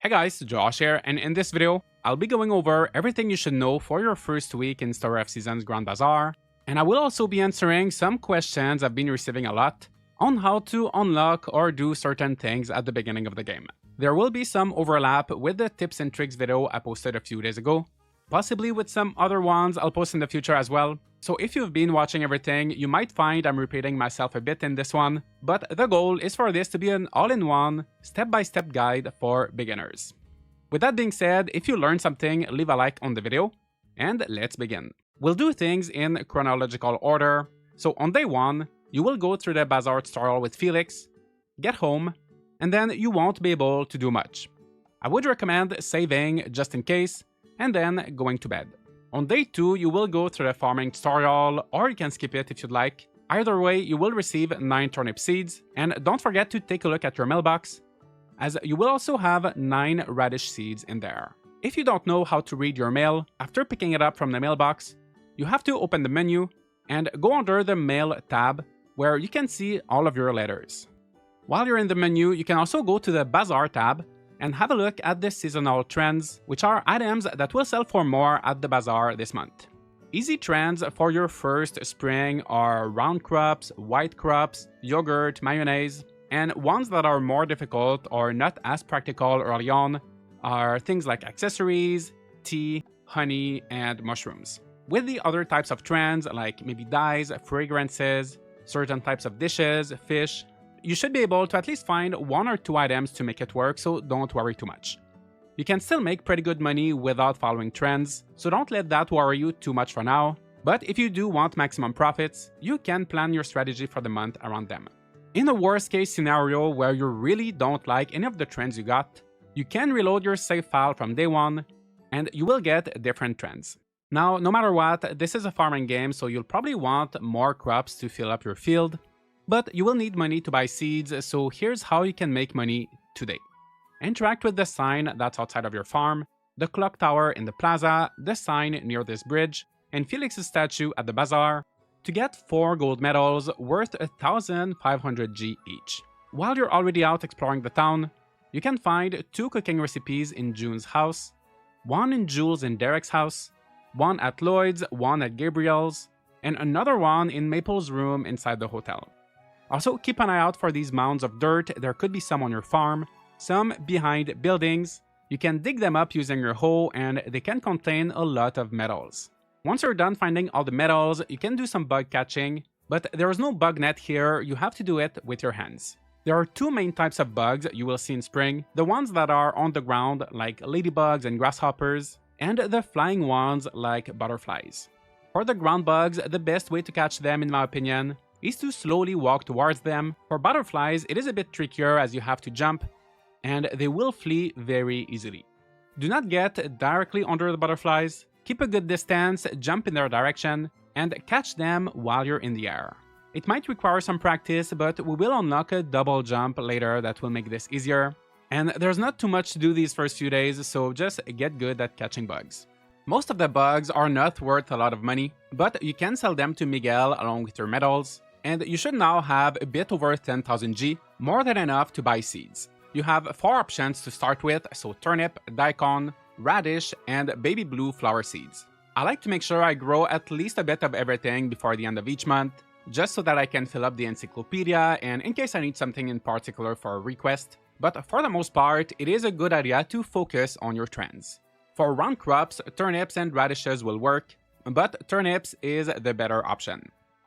Hey guys, Josh here, and in this video, I'll be going over everything you should know for your first week in Story of Seasons Grand Bazaar, and I will also be answering some questions I've been receiving a lot on how to unlock or do certain things at the beginning of the game. There will be some overlap with the tips and tricks video I posted a few days ago, possibly with some other ones I'll post in the future as well. So if you've been watching everything, you might find I'm repeating myself a bit in this one, but the goal is for this to be an all-in-one, step-by-step guide for beginners. With that being said, if you learned something, leave a like on the video, and let's begin. We'll do things in chronological order. So on day 1, you will go through the Bazaar tutorial with Felix, get home, and then you won't be able to do much. I would recommend saving just in case, and then going to bed. On day 2, you will go through the farming tutorial, or you can skip it if you'd like. Either way, you will receive 9 turnip seeds, and don't forget to take a look at your mailbox, as you will also have 9 radish seeds in there. If you don't know how to read your mail, after picking it up from the mailbox, you have to open the menu and go under the Mail tab, where you can see all of your letters. While you're in the menu, you can also go to the Bazaar tab, and have a look at the seasonal trends, which are items that will sell for more at the bazaar this month. Easy trends for your first spring are round crops, white crops, yogurt, mayonnaise, and ones that are more difficult or not as practical early on are things like accessories, tea, honey, and mushrooms. With the other types of trends like maybe dyes, fragrances, certain types of dishes, fish, you should be able to at least find 1 or 2 items to make it work, so don't worry too much. You can still make pretty good money without following trends, so don't let that worry you too much for now. But if you do want maximum profits, you can plan your strategy for the month around them. In a worst case scenario where you really don't like any of the trends you got, you can reload your save file from day 1, and you will get different trends. Now, no matter what, this is a farming game, so you'll probably want more crops to fill up your field, but you will need money to buy seeds, so here's how you can make money today. Interact with the sign that's outside of your farm, the clock tower in the plaza, the sign near this bridge, and Felix's statue at the bazaar to get 4 gold medals worth 1,500 G each. While you're already out exploring the town, you can find 2 cooking recipes in June's house, 1 in Jules and Derek's house, 1 at Lloyd's, 1 at Gabriel's, and another one in Maple's room inside the hotel. Also, keep an eye out for these mounds of dirt. There could be some on your farm, some behind buildings. You can dig them up using your hoe, and they can contain a lot of metals. Once you're done finding all the metals, you can do some bug catching, but there is no bug net here. You have to do it with your hands. There are 2 main types of bugs you will see in spring, the ones that are on the ground like ladybugs and grasshoppers, and the flying ones like butterflies. For the ground bugs, the best way to catch them, in my opinion, is to slowly walk towards them. For butterflies, it is a bit trickier as you have to jump, and they will flee very easily. Do not get directly under the butterflies, keep a good distance, jump in their direction, and catch them while you're in the air. It might require some practice, but we will unlock a double jump later that will make this easier. And there's not too much to do these first few days, so just get good at catching bugs. Most of the bugs are not worth a lot of money, but you can sell them to Miguel along with your medals, and you should now have a bit over 10,000 G, more than enough to buy seeds. You have 4 options to start with, so turnip, daikon, radish, and baby blue flower seeds. I like to make sure I grow at least a bit of everything before the end of each month, just so that I can fill up the encyclopedia and in case I need something in particular for a request. But for the most part, it is a good idea to focus on your trends. For round crops, turnips and radishes will work, but turnips is the better option.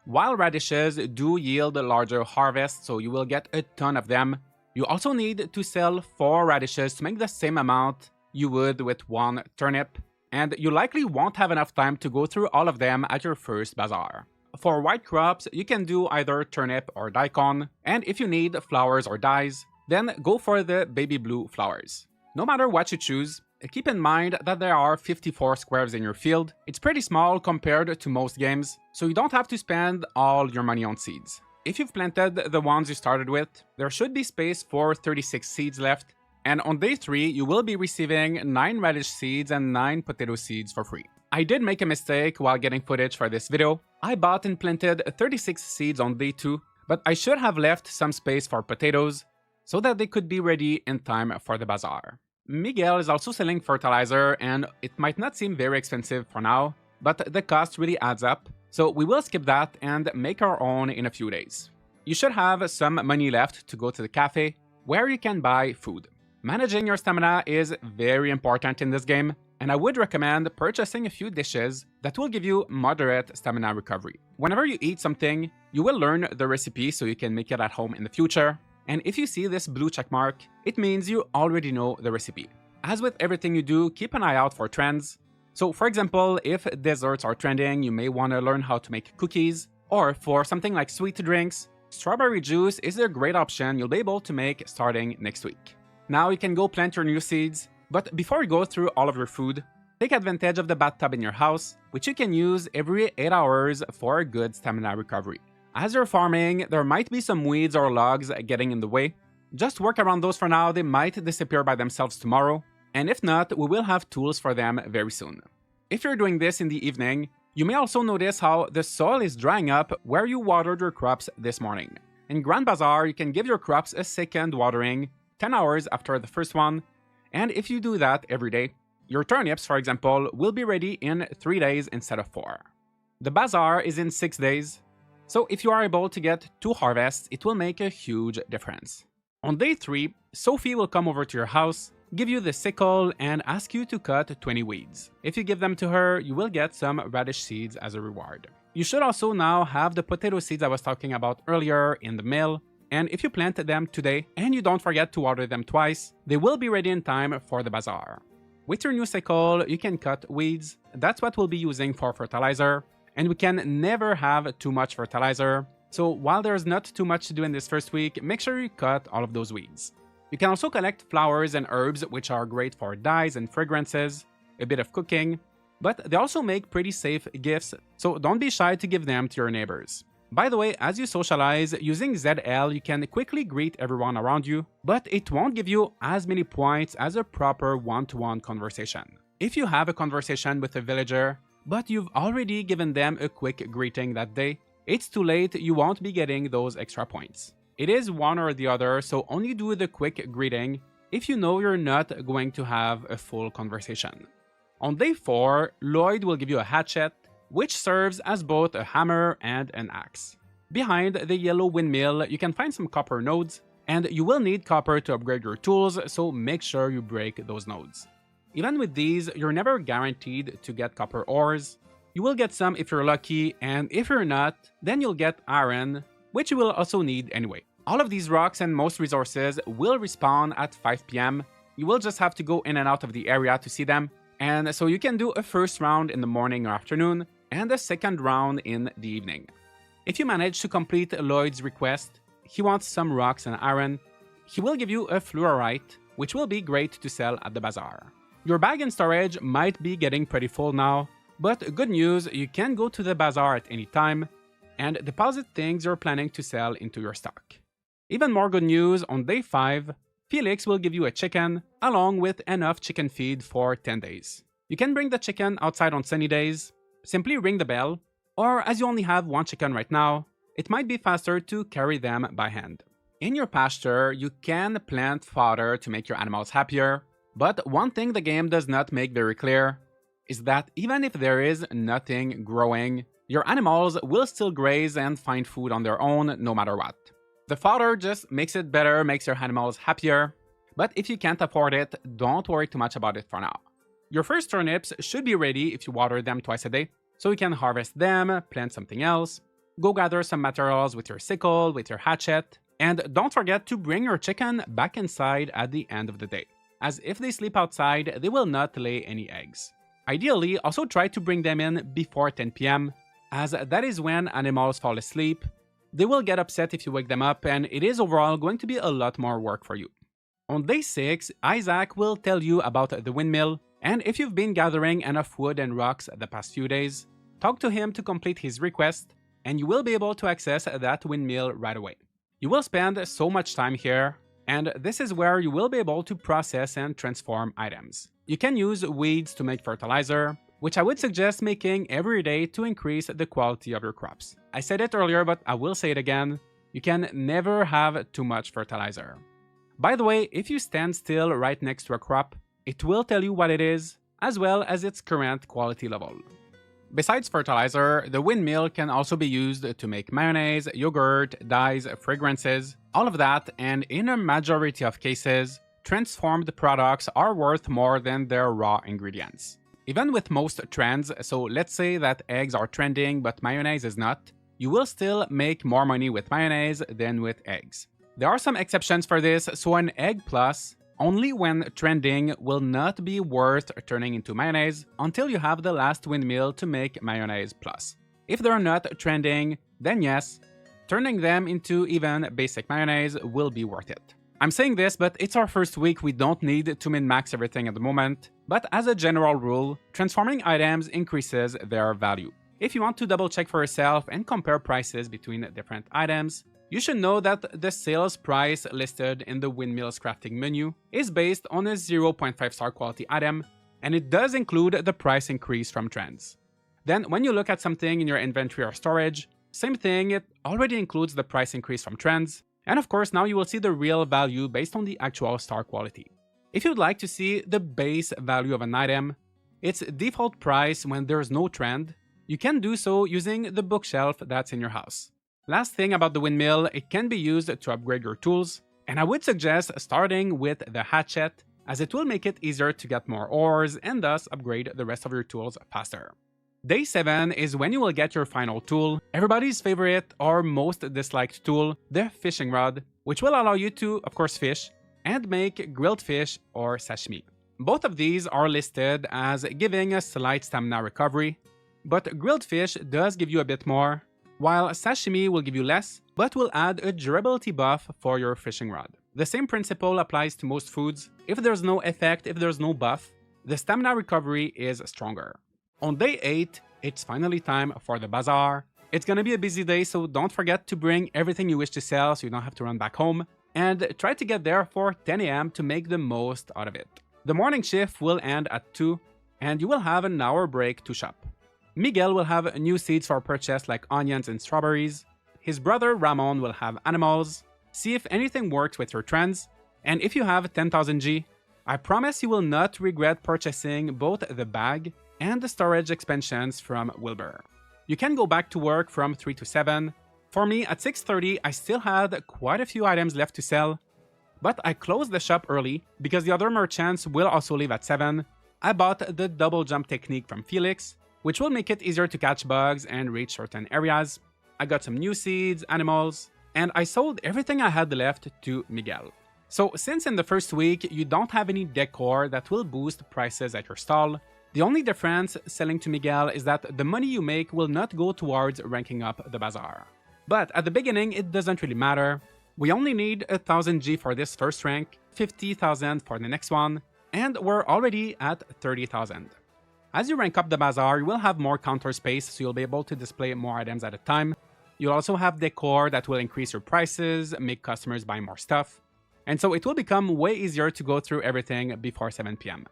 While radishes do yield a larger harvest, so you will get a ton of them, you also need to sell 4 radishes to make the same amount you would with 1 turnip, and you likely won't have enough time to go through all of them at your first bazaar. For white crops, you can do either turnip or daikon, and if you need flowers or dyes, then go for the baby blue flowers. No matter what you choose, keep in mind that there are 54 squares in your field. It's pretty small compared to most games, so you don't have to spend all your money on seeds. If you've planted the ones you started with, there should be space for 36 seeds left, and on day 3 you will be receiving 9 radish seeds and 9 potato seeds for free. I did make a mistake while getting footage for this video. I bought and planted 36 seeds on day 2, but I should have left some space for potatoes so that they could be ready in time for the bazaar. Miguel is also selling fertilizer, and it might not seem very expensive for now, but the cost really adds up, so we will skip that and make our own in a few days. You should have some money left to go to the cafe, where you can buy food. Managing your stamina is very important in this game, and I would recommend purchasing a few dishes that will give you moderate stamina recovery. Whenever you eat something, you will learn the recipe so you can make it at home in the future, and if you see this blue check mark, it means you already know the recipe. As with everything you do, keep an eye out for trends. So for example, if desserts are trending, you may want to learn how to make cookies, or for something like sweet drinks, strawberry juice is a great option you'll be able to make starting next week. Now you can go plant your new seeds, but before you go through all of your food, take advantage of the bathtub in your house, which you can use every 8 hours for a good stamina recovery. As you're farming, there might be some weeds or logs getting in the way. Just work around those for now, they might disappear by themselves tomorrow, and if not, we will have tools for them very soon. If you're doing this in the evening, you may also notice how the soil is drying up where you watered your crops this morning. In Grand Bazaar, you can give your crops a second watering 10 hours after the first one, and if you do that every day, your turnips, for example, will be ready in 3 days instead of 4. The Bazaar is in 6 days, so if you are able to get 2 harvests, it will make a huge difference. On day 3, Sophie will come over to your house, give you the sickle, and ask you to cut 20 weeds. If you give them to her, you will get some radish seeds as a reward. You should also now have the potato seeds I was talking about earlier in the mill, and if you plant them today and you don't forget to water them twice, they will be ready in time for the Bazaar. With your new sickle, you can cut weeds. That's what we'll be using for fertilizer, and we can never have too much fertilizer, so while there's not too much to do in this first week, make sure you cut all of those weeds. You can also collect flowers and herbs, which are great for dyes and fragrances, a bit of cooking, but they also make pretty safe gifts, so don't be shy to give them to your neighbors. By the way, as you socialize, using ZL you can quickly greet everyone around you, but it won't give you as many points as a proper one-to-one conversation. If you have a conversation with a villager, but you've already given them a quick greeting that day, it's too late, you won't be getting those extra points. It is one or the other, so only do the quick greeting if you know you're not going to have a full conversation. On day 4, Lloyd will give you a hatchet, which serves as both a hammer and an axe. Behind the yellow windmill, you can find some copper nodes, and you will need copper to upgrade your tools, so make sure you break those nodes. Even with these, you're never guaranteed to get copper ores. You will get some if you're lucky, and if you're not, then you'll get iron, which you will also need anyway. All of these rocks and most resources will respawn at 5 PM. You will just have to go in and out of the area to see them, and so you can do a first round in the morning or afternoon, and a second round in the evening. If you manage to complete Lloyd's request, he wants some rocks and iron, he will give you a fluorite, which will be great to sell at the Bazaar. Your bag and storage might be getting pretty full now, but good news, you can go to the Bazaar at any time and deposit things you're planning to sell into your stock. Even more good news, on day 5, Felix will give you a chicken along with enough chicken feed for 10 days. You can bring the chicken outside on sunny days, simply ring the bell, or as you only have one chicken right now, it might be faster to carry them by hand. In your pasture, you can plant fodder to make your animals happier, but one thing the game does not make very clear is that even if there is nothing growing, your animals will still graze and find food on their own no matter what. The fodder just makes it better, makes your animals happier, but if you can't afford it, don't worry too much about it for now. Your first turnips should be ready if you water them twice a day, so you can harvest them, plant something else, go gather some materials with your sickle, with your hatchet, and don't forget to bring your chicken back inside at the end of the day, as if they sleep outside, they will not lay any eggs. Ideally, also try to bring them in before 10 PM, as that is when animals fall asleep. They will get upset if you wake them up, and it is overall going to be a lot more work for you. On day 6, Isaac will tell you about the windmill, and if you've been gathering enough wood and rocks the past few days, talk to him to complete his request, and you will be able to access that windmill right away. You will spend so much time here, and this is where you will be able to process and transform items. You can use weeds to make fertilizer, which I would suggest making every day to increase the quality of your crops. I said it earlier, but I will say it again, you can never have too much fertilizer. By the way, if you stand still right next to a crop, It will tell you what it is, as well as its current quality level. Besides fertilizer, the windmill can also be used to make mayonnaise, yogurt, dyes, fragrances, all of that, and in a majority of cases, transformed products are worth more than their raw ingredients. Even with most trends, so let's say that eggs are trending but mayonnaise is not, you will still make more money with mayonnaise than with eggs. There are some exceptions for this, so an egg plus, only when trending, will not be worth turning into mayonnaise until you have the last windmill to make mayonnaise plus. If they're not trending, then yes, turning them into even basic mayonnaise will be worth it. I'm saying this, but it's our first week, we don't need to min-max everything at the moment, but as a general rule, transforming items increases their value. If you want to double check for yourself and compare prices between different items, you should know that the sales price listed in the Windmills crafting menu is based on a 0.5 star quality item, and it does include the price increase from trends. Then when you look at something in your inventory or storage, same thing, it already includes the price increase from trends, and of course now you will see the real value based on the actual star quality. If you'd like to see the base value of an item, its default price when there's no trend, you can do so using the bookshelf that's in your house. Last thing about the windmill, it can be used to upgrade your tools, and I would suggest starting with the hatchet, as it will make it easier to get more ores and thus upgrade the rest of your tools faster. Day 7 is when you will get your final tool, everybody's favorite or most disliked tool, the fishing rod, which will allow you to, of course, fish and make grilled fish or sashimi. Both of these are listed as giving a slight stamina recovery, but grilled fish does give you a bit more, while sashimi will give you less, but will add a durability buff for your fishing rod. The same principle applies to most foods. If there's no effect, if there's no buff, the stamina recovery is stronger. On day 8, it's finally time for the bazaar. It's gonna be a busy day, so don't forget to bring everything you wish to sell so you don't have to run back home, and try to get there for 10 AM to make the most out of it. The morning shift will end at 2, and you will have an hour break to shop. Miguel will have new seeds for purchase like onions and strawberries. His brother Ramon will have animals. See if anything works with your trends. And if you have 10,000 G, I promise you will not regret purchasing both the bag and the storage expansions from Wilbur. You can go back to work from 3 to 7. For me, at 6:30, I still had quite a few items left to sell, but I closed the shop early because the other merchants will also leave at 7. I bought the double jump technique from Felix, which will make it easier to catch bugs and reach certain areas. I got some new seeds, animals, and I sold everything I had left to Miguel. So since in the first week you don't have any decor that will boost prices at your stall, the only difference selling to Miguel is that the money you make will not go towards ranking up the bazaar. But at the beginning it doesn't really matter. We only need 1,000 G for this first rank, 50,000 for the next one, and we're already at 30,000. As you rank up the bazaar, you will have more counter space, so you'll be able to display more items at a time. You'll also have decor that will increase your prices, make customers buy more stuff, and so it will become way easier to go through everything before 7 PM.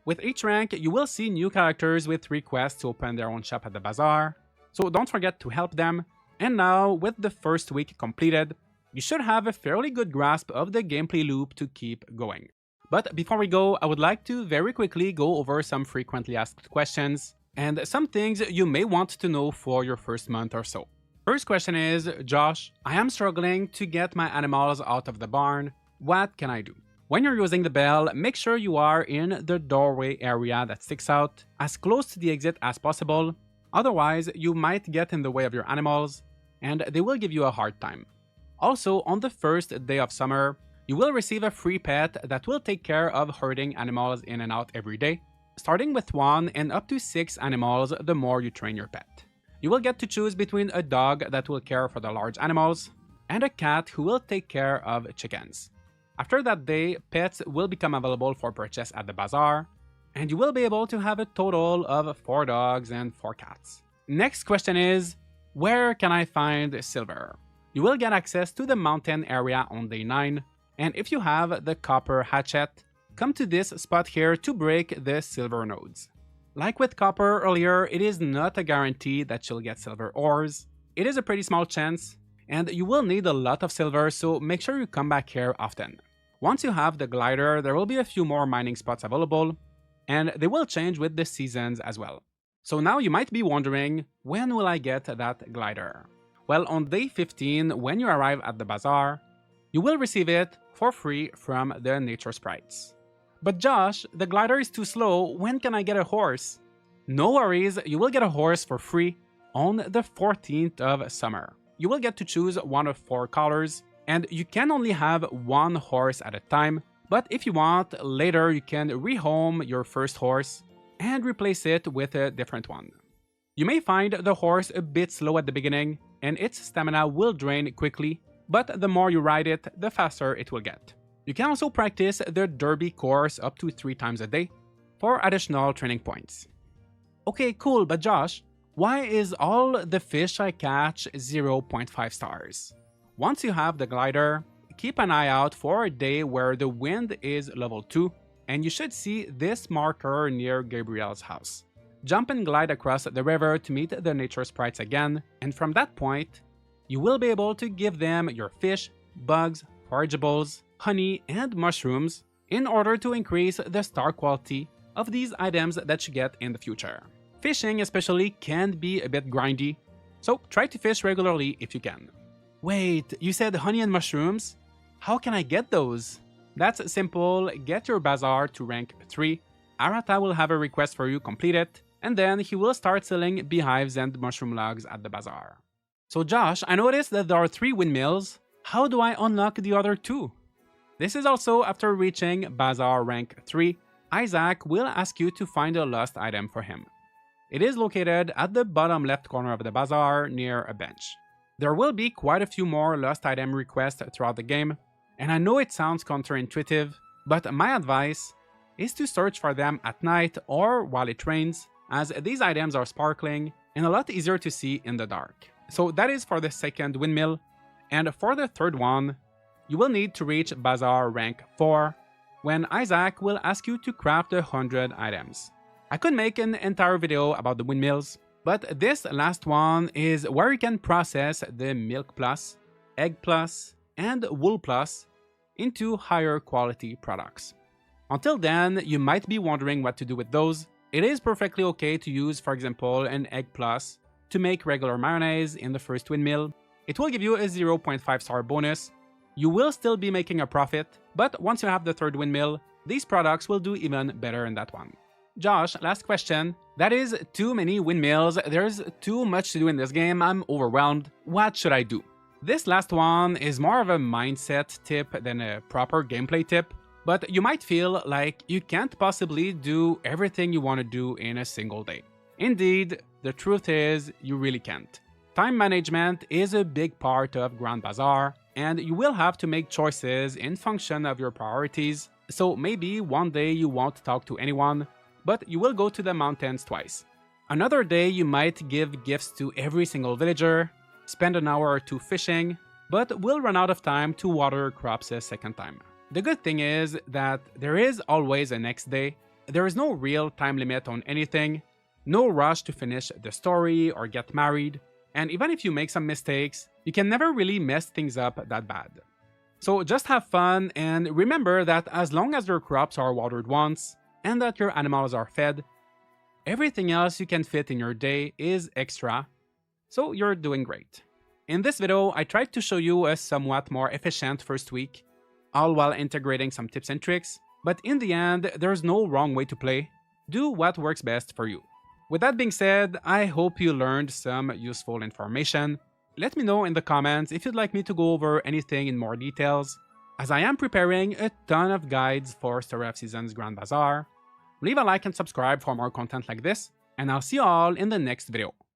With each rank, you will see new characters with requests to open their own shop at the bazaar, so don't forget to help them. And now, with the first week completed, you should have a fairly good grasp of the gameplay loop to keep going. But before we go, I would like to very quickly go over some frequently asked questions and some things you may want to know for your first month or so. First question is, Josh, I am struggling to get my animals out of the barn. What can I do? When you're using the bell, make sure you are in the doorway area that sticks out, as close to the exit as possible. Otherwise, you might get in the way of your animals, and they will give you a hard time. Also, on the first day of summer, you will receive a free pet that will take care of herding animals in and out every day, starting with 1 and up to 6 animals the more you train your pet. You will get to choose between a dog that will care for the large animals and a cat who will take care of chickens. After that day, pets will become available for purchase at the bazaar, and you will be able to have a total of 4 dogs and 4 cats. Next question is, where can I find silver? You will get access to the mountain area on day 9, and if you have the copper hatchet, come to this spot here to break the silver nodes. Like with copper earlier, it is not a guarantee that you'll get silver ores. It is a pretty small chance, and you will need a lot of silver, so make sure you come back here often. Once you have the glider, there will be a few more mining spots available, and they will change with the seasons as well. So now you might be wondering, when will I get that glider? Well, on day 15, when you arrive at the bazaar, you will receive it for free from the nature sprites. But Josh, the glider is too slow, when can I get a horse? No worries, you will get a horse for free on the 14th of summer. You will get to choose one of 4 colors, and you can only have one horse at a time, but if you want, later you can rehome your first horse and replace it with a different one. You may find the horse a bit slow at the beginning, and its stamina will drain quickly, but the more you ride it, the faster it will get. You can also practice the derby course up to 3 times a day for additional training points. Okay, cool, but Josh, why is all the fish I catch 0.5 stars? Once you have the glider, keep an eye out for a day where the wind is level 2, and you should see this marker near Gabriel's house. Jump and glide across the river to meet the nature sprites again, and from that point, you will be able to give them your fish, bugs, forageables, honey, and mushrooms in order to increase the star quality of these items that you get in the future. Fishing especially can be a bit grindy, so try to fish regularly if you can. Wait, you said honey and mushrooms? How can I get those? That's simple, get your bazaar to rank 3, Arata will have a request for you, complete it, and then he will start selling beehives and mushroom logs at the bazaar. So Josh, I noticed that there are 3 windmills. How do I unlock the other 2? This is also after reaching bazaar rank 3, Isaac will ask you to find a lost item for him. It is located at the bottom left corner of the bazaar near a bench. There will be quite a few more lost item requests throughout the game, and I know it sounds counterintuitive, but my advice is to search for them at night or while it rains, as these items are sparkling and a lot easier to see in the dark. So that is for the second windmill, and for the third one, you will need to reach bazaar rank 4, when Isaac will ask you to craft 100 items. I could make an entire video about the windmills, but this last one is where you can process the milk plus, egg plus, and wool plus into higher quality products. Until then, you might be wondering what to do with those. It is perfectly okay to use, for example, an egg plus to make regular mayonnaise in the first windmill. It will give you a 0.5 star bonus. You will still be making a profit, but once you have the third windmill, these products will do even better in that one. Josh, last question. That is too many windmills. There's too much to do in this game. I'm overwhelmed. What should I do? This last one is more of a mindset tip than a proper gameplay tip, but you might feel like you can't possibly do everything you want to do in a single day. Indeed, the truth is you really can't. Time management is a big part of Grand Bazaar, and you will have to make choices in function of your priorities, so maybe one day you won't talk to anyone, but you will go to the mountains twice. Another day you might give gifts to every single villager, spend an hour or 2 fishing, but will run out of time to water crops a second time. The good thing is that there is always a next day. There is no real time limit on anything, no rush to finish the story or get married, and even if you make some mistakes, you can never really mess things up that bad. So just have fun and remember that as long as your crops are watered once and that your animals are fed, everything else you can fit in your day is extra, so you're doing great. In this video, I tried to show you a somewhat more efficient first week, all while integrating some tips and tricks, but in the end, there's no wrong way to play. Do what works best for you. With that being said, I hope you learned some useful information. Let me know in the comments if you'd like me to go over anything in more details, as I am preparing a ton of guides for Story of Seasons Grand Bazaar. Leave a like and subscribe for more content like this, and I'll see you all in the next video.